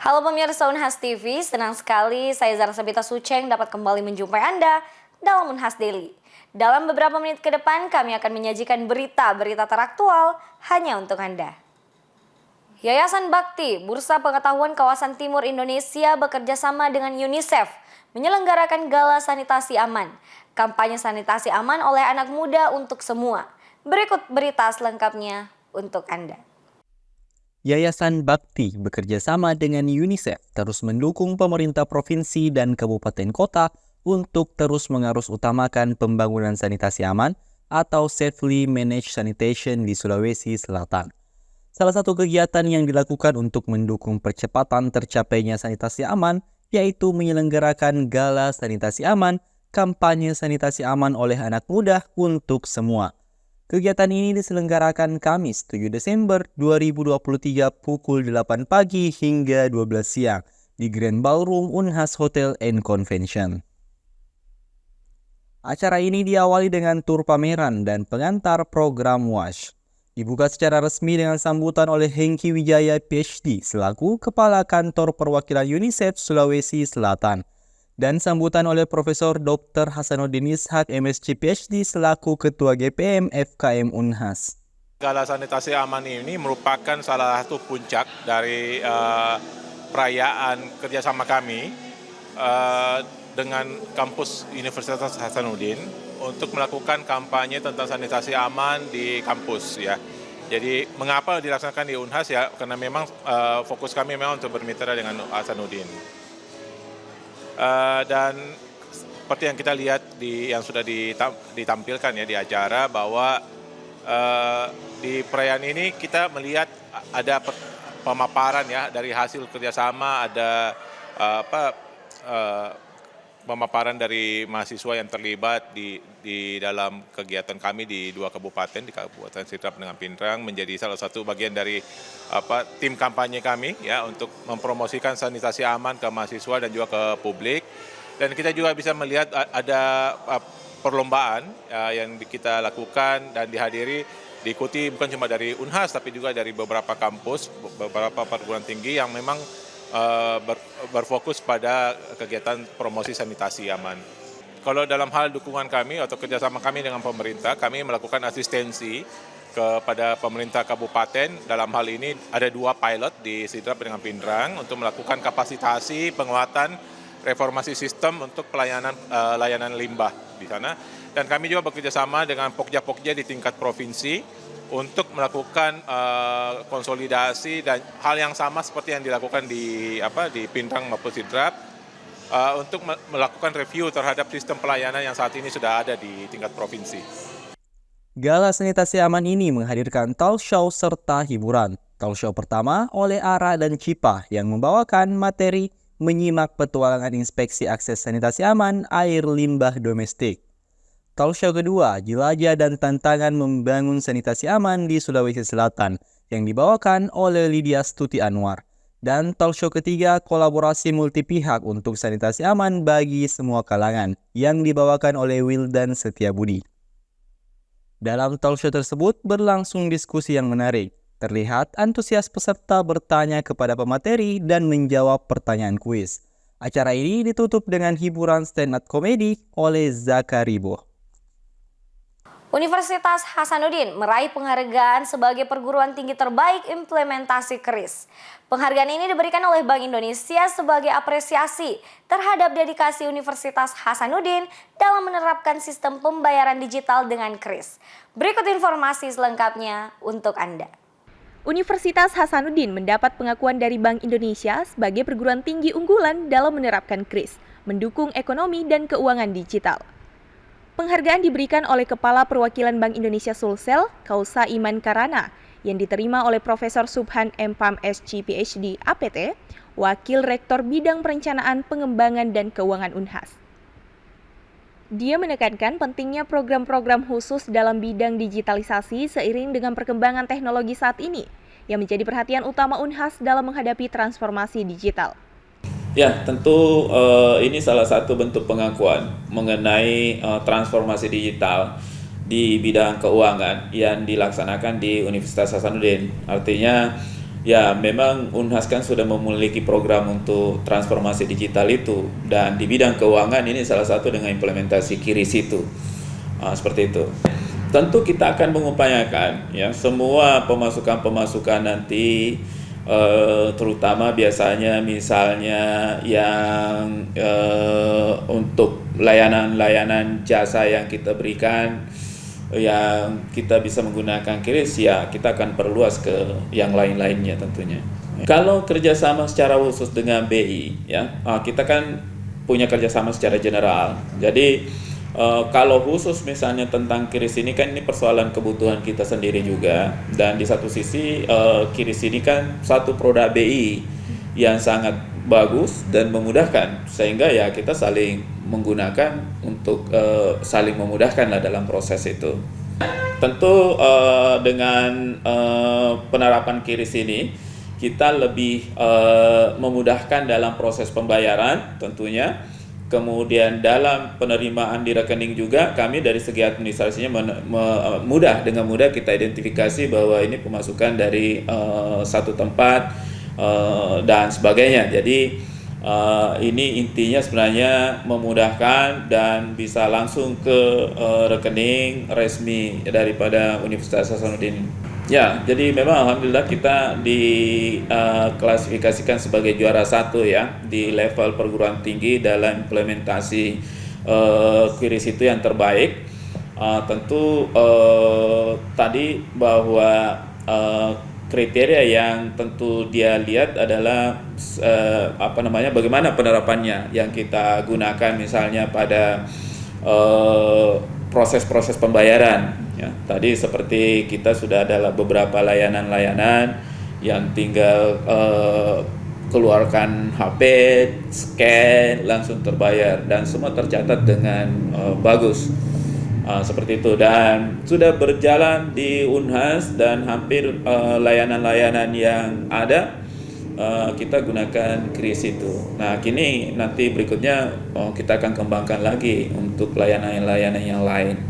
Halo pemirsa Unhas TV, senang sekali saya Zara Sabita Suceng dapat kembali menjumpai Anda dalam Unhas Daily. Dalam beberapa menit ke depan kami akan menyajikan berita-berita teraktual hanya untuk Anda. Yayasan Bakti, Bursa Pengetahuan Kawasan Timur Indonesia bekerja sama dengan UNICEF menyelenggarakan Gala Sanitasi Aman. Kampanye sanitasi aman oleh anak muda untuk semua. Berikut berita selengkapnya untuk Anda. Yayasan Bakti bekerja sama dengan UNICEF terus mendukung pemerintah provinsi dan kabupaten kota untuk terus mengarus utamakan pembangunan sanitasi aman atau Safely Managed Sanitation di Sulawesi Selatan. Salah satu kegiatan yang dilakukan untuk mendukung percepatan tercapainya sanitasi aman yaitu menyelenggarakan Gala Sanitasi Aman, kampanye sanitasi aman oleh anak muda untuk semua. Kegiatan ini diselenggarakan Kamis 7 Desember 2023 pukul 8 pagi hingga 12 siang di Grand Ballroom Unhas Hotel and Convention. Acara ini diawali dengan tur pameran dan pengantar program WASH. Dibuka secara resmi dengan sambutan oleh Hengki Wijaya PhD selaku Kepala Kantor Perwakilan UNICEF Sulawesi Selatan. Dan sambutan oleh Profesor Dr. Hasanuddin Ishak MSc PhD selaku Ketua GPM FKM Unhas. Gala Sanitasi Aman ini merupakan salah satu puncak dari perayaan kerjasama kami dengan kampus Universitas Hasanuddin untuk melakukan kampanye tentang sanitasi aman di kampus ya. Jadi mengapa dilaksanakan di Unhas ya? Karena memang fokus kami memang untuk bermitra dengan Hasanuddin. Dan seperti yang kita lihat yang sudah ditampilkan ya di acara bahwa di perayaan ini kita melihat ada pemaparan ya dari hasil kerjasama, ada pemaparan dari mahasiswa yang terlibat di dalam kegiatan kami di dua kabupaten, di Kabupaten Sidrap dengan Pindrang, menjadi salah satu bagian dari tim kampanye kami ya untuk mempromosikan sanitasi aman ke mahasiswa dan juga ke publik. Dan kita juga bisa melihat ada perlombaan yang kita lakukan dan diikuti bukan cuma dari Unhas tapi juga dari beberapa kampus, beberapa perguruan tinggi yang memang berfokus pada kegiatan promosi sanitasi aman. Kalau dalam hal dukungan kami atau kerjasama kami dengan pemerintah, kami melakukan asistensi kepada pemerintah kabupaten. Dalam hal ini ada 2 pilot di Sidrap dengan Pindrang untuk melakukan kapasitasi, penguatan, reformasi sistem untuk layanan limbah di sana. Dan kami juga bekerjasama dengan pokja-pokja di tingkat provinsi untuk melakukan konsolidasi dan hal yang sama seperti yang dilakukan di Pindrang maupun Sidrap untuk melakukan review terhadap sistem pelayanan yang saat ini sudah ada di tingkat provinsi. Gala Sanitasi Aman ini menghadirkan talk show serta hiburan. Talk show pertama oleh Ara dan Cipa yang membawakan materi menyimak petualangan inspeksi akses sanitasi aman air limbah domestik. Talk show kedua, jelajah dan tantangan membangun sanitasi aman di Sulawesi Selatan yang dibawakan oleh Lydia Stuti Anwar. Dan talk show ketiga, kolaborasi multipihak untuk sanitasi aman bagi semua kalangan yang dibawakan oleh Wildan Setiabudi. Dalam talk show tersebut berlangsung diskusi yang menarik. Terlihat antusias peserta bertanya kepada pemateri dan menjawab pertanyaan kuis. Acara ini ditutup dengan hiburan stand-up komedi oleh Zakaribo. Universitas Hasanuddin meraih penghargaan sebagai perguruan tinggi terbaik implementasi KRIS. Penghargaan ini diberikan oleh Bank Indonesia sebagai apresiasi terhadap dedikasi Universitas Hasanuddin dalam menerapkan sistem pembayaran digital dengan KRIS. Berikut informasi selengkapnya untuk Anda. Universitas Hasanuddin mendapat pengakuan dari Bank Indonesia sebagai perguruan tinggi unggulan dalam menerapkan KRIS, mendukung ekonomi dan keuangan digital. Penghargaan diberikan oleh Kepala Perwakilan Bank Indonesia Sulsel, Kausa Iman Karana, yang diterima oleh Profesor Subhan M. Pam SC PhD APT, Wakil Rektor Bidang Perencanaan, Pengembangan, dan Keuangan Unhas. Dia menekankan pentingnya program-program khusus dalam bidang digitalisasi seiring dengan perkembangan teknologi saat ini, yang menjadi perhatian utama Unhas dalam menghadapi transformasi digital. Ya, tentu ini salah satu bentuk pengakuan mengenai transformasi digital di bidang keuangan yang dilaksanakan di Universitas Hasanuddin. Artinya Ya, memang Unhas kan sudah memiliki program untuk transformasi digital itu, dan di bidang keuangan ini salah satu dengan implementasi QRIS itu. Seperti itu. Tentu kita akan mengupayakan ya semua pemasukan nanti, terutama biasanya misalnya yang untuk layanan-layanan jasa yang kita berikan, yang kita bisa menggunakan QRIS, ya kita akan perluas ke yang lain-lainnya tentunya. Kalau kerjasama secara khusus dengan BI, ya kita kan punya kerjasama secara general. Jadi kalau khusus misalnya tentang QRIS ini kan ini persoalan kebutuhan kita sendiri juga, dan di satu sisi QRIS ini kan satu produk BI yang sangat bagus dan memudahkan, sehingga ya kita saling menggunakan untuk saling memudahkan lah dalam proses itu. Tentu dengan penerapan QRIS ini kita lebih memudahkan dalam proses pembayaran tentunya. Kemudian dalam penerimaan di rekening juga kami dari segi administrasinya dengan mudah kita identifikasi bahwa ini pemasukan dari satu tempat dan sebagainya. Jadi ini intinya sebenarnya memudahkan dan bisa langsung ke rekening resmi daripada Universitas Hasanuddin. Ya, jadi memang alhamdulillah kita diklasifikasikan sebagai juara 1 ya di level perguruan tinggi dalam implementasi QRIS itu yang terbaik. Tentu tadi bahwa kriteria yang tentu dia lihat adalah bagaimana penerapannya yang kita gunakan misalnya pada proses-proses pembayaran. Ya, tadi seperti kita sudah ada beberapa layanan-layanan yang tinggal keluarkan HP, scan, langsung terbayar dan semua tercatat dengan bagus. Seperti itu, dan sudah berjalan di Unhas dan hampir layanan-layanan yang ada kita gunakan QRIS itu. Nah, kini nanti berikutnya kita akan kembangkan lagi untuk layanan-layanan yang lain.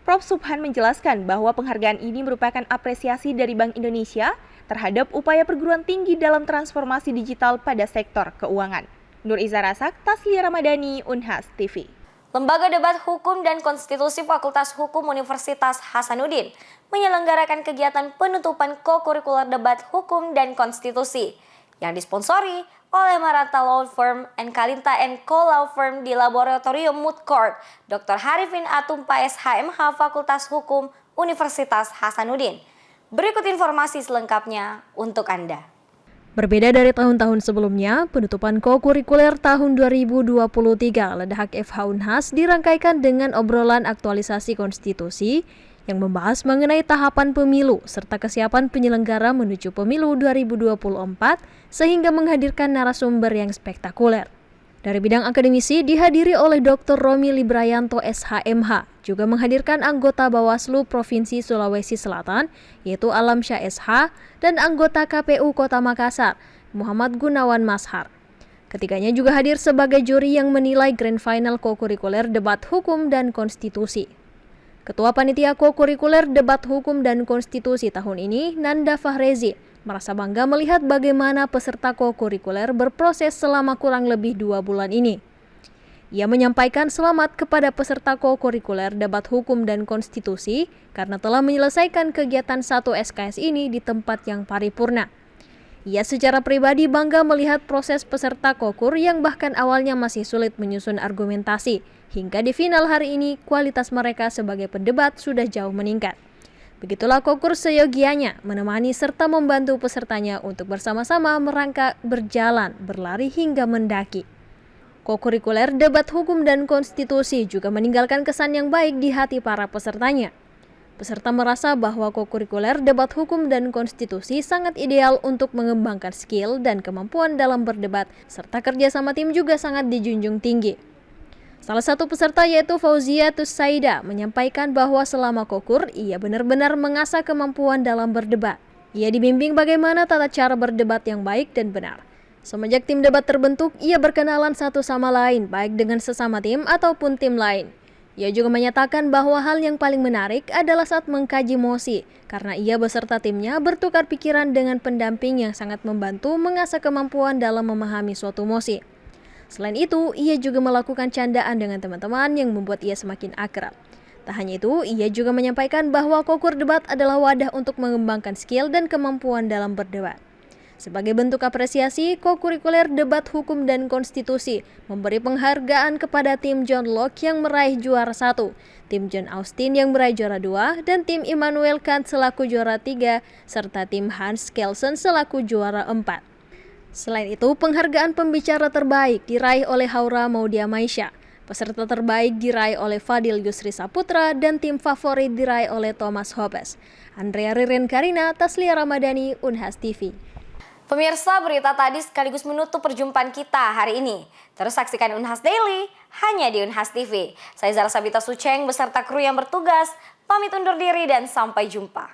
Prof. Subhan menjelaskan bahwa penghargaan ini merupakan apresiasi dari Bank Indonesia terhadap upaya perguruan tinggi dalam transformasi digital pada sektor keuangan. Nur Iza Rasak, Taslia Ramadhani, Unhas TV. Lembaga Debat Hukum dan Konstitusi Fakultas Hukum Universitas Hasanuddin menyelenggarakan kegiatan penutupan kokurikuler debat hukum dan konstitusi yang disponsori oleh Maranta Law Firm and Kalinta & Co Law Firm di Laboratorium Moot Court Dr. Harifin Atumpa SHMH Fakultas Hukum Universitas Hasanuddin. Berikut informasi selengkapnya untuk Anda. Berbeda dari tahun-tahun sebelumnya, penutupan kokurikuler tahun 2023 Ledhak FH Unhas dirangkaikan dengan obrolan aktualisasi konstitusi yang membahas mengenai tahapan pemilu serta kesiapan penyelenggara menuju pemilu 2024 sehingga menghadirkan narasumber yang spektakuler. Dari bidang akademisi dihadiri oleh Dr. Romi Librayanto SHMH, juga menghadirkan anggota Bawaslu Provinsi Sulawesi Selatan yaitu Alamsyah SH dan anggota KPU Kota Makassar, Muhammad Gunawan Mashar. Ketiganya juga hadir sebagai juri yang menilai grand final kokurikuler debat hukum dan konstitusi. Ketua Panitia Kokurikuler Debat Hukum dan Konstitusi tahun ini, Nanda Fahrezi, merasa bangga melihat bagaimana peserta kokurikuler berproses selama kurang lebih 2 bulan ini. Ia menyampaikan selamat kepada peserta kokurikuler Debat Hukum dan Konstitusi karena telah menyelesaikan kegiatan 1 SKS ini di tempat yang paripurna. Ia secara pribadi bangga melihat proses peserta kokur yang bahkan awalnya masih sulit menyusun argumentasi. Hingga di final hari ini, kualitas mereka sebagai pendebat sudah jauh meningkat. Begitulah kokur seyogianya menemani serta membantu pesertanya untuk bersama-sama merangkak, berjalan, berlari hingga mendaki. Kokurikuler Debat Hukum dan Konstitusi juga meninggalkan kesan yang baik di hati para pesertanya. Peserta merasa bahwa kokurikuler Debat Hukum dan Konstitusi sangat ideal untuk mengembangkan skill dan kemampuan dalam berdebat, serta kerja sama tim juga sangat dijunjung tinggi. Salah satu peserta yaitu Fauzia Tussaida menyampaikan bahwa selama kokur, ia benar-benar mengasah kemampuan dalam berdebat. Ia dibimbing bagaimana tata cara berdebat yang baik dan benar. Semenjak tim debat terbentuk, ia berkenalan satu sama lain, baik dengan sesama tim ataupun tim lain. Ia juga menyatakan bahwa hal yang paling menarik adalah saat mengkaji mosi, karena ia beserta timnya bertukar pikiran dengan pendamping yang sangat membantu mengasah kemampuan dalam memahami suatu mosi. Selain itu, ia juga melakukan candaan dengan teman-teman yang membuat ia semakin akrab. Tak hanya itu, ia juga menyampaikan bahwa kokur debat adalah wadah untuk mengembangkan skill dan kemampuan dalam berdebat. Sebagai bentuk apresiasi, kokurikuler debat hukum dan konstitusi memberi penghargaan kepada tim John Locke yang meraih juara 1, tim John Austin yang meraih juara 2, dan tim Immanuel Kant selaku juara 3, serta tim Hans Kelsen selaku juara 4. Selain itu, penghargaan pembicara terbaik diraih oleh Haura Maudia Maisha, peserta terbaik diraih oleh Fadil Yusri Saputra, dan tim favorit diraih oleh Thomas Hobbes. Andrea Ririn Karina, Taslia Ramadhani, Unhas TV. Pemirsa, berita tadi sekaligus menutup perjumpaan kita hari ini. Terus saksikan Unhas Daily hanya di Unhas TV. Saya Zara Sabita Suceng beserta kru yang bertugas, pamit undur diri dan sampai jumpa.